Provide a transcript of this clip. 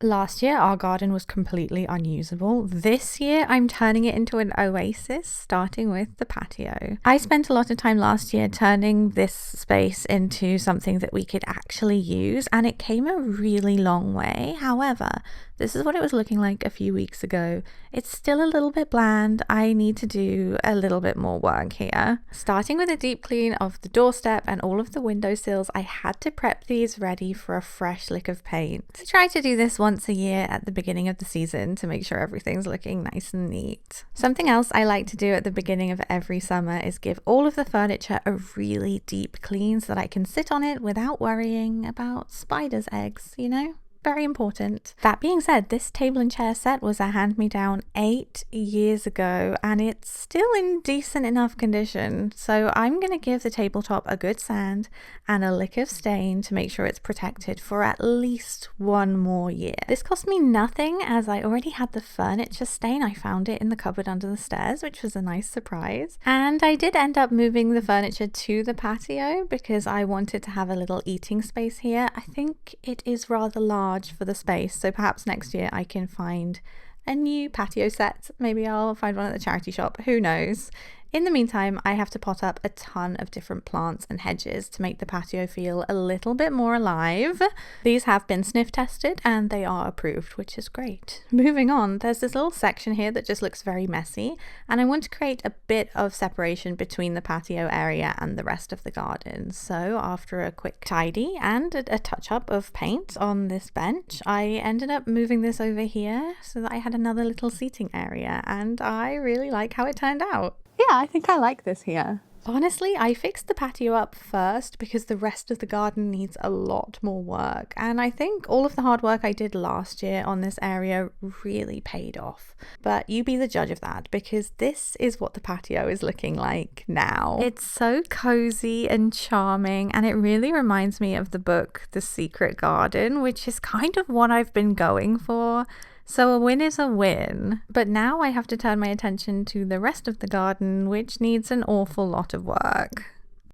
Last year, our garden was completely unusable. This year, I'm turning it into an oasis, starting with the patio. I spent a lot of time last year turning this space into something that we could actually use, and it came a really long way. However, this is what it was looking like a few weeks ago. It's still a little bit bland. I need to do a little bit more work here. Starting with a deep clean of the doorstep and all of the windowsills, I had to prep these ready for a fresh lick of paint. I try to do this once a year at the beginning of the season to make sure everything's looking nice and neat. Something else I like to do at the beginning of every summer is give all of the furniture a really deep clean so that I can sit on it without worrying about spiders' eggs, you know? Very important. That being said, this table and chair set was a hand-me-down 8 years ago and it's still in decent enough condition. So I'm going to give the tabletop a good sand and a lick of stain to make sure it's protected for at least 1 more year. This cost me nothing as I already had the furniture stain. I found it in the cupboard under the stairs, which was a nice surprise. And I did end up moving the furniture to the patio because I wanted to have a little eating space here. I think it is rather large for the space, so perhaps next year I can find a new patio set. Maybe I'll find one at the charity shop, who knows. In the meantime, I have to pot up a ton of different plants and hedges to make the patio feel a little bit more alive. These have been sniff tested and they are approved, which is great. Moving on, there's this little section here that just looks very messy, and I want to create a bit of separation between the patio area and the rest of the garden. So after a quick tidy and a touch up of paint on this bench, I ended up moving this over here so that I had another little seating area, and I really like how it turned out. Yeah, I think I like this here. Honestly, I fixed the patio up first because the rest of the garden needs a lot more work, and I think all of the hard work I did last year on this area really paid off. But you be the judge of that, because this is what the patio is looking like now. It's so cozy and charming, and it really reminds me of the book The Secret Garden, which is kind of what I've been going for. So a win is a win, but now I have to turn my attention to the rest of the garden, which needs an awful lot of work.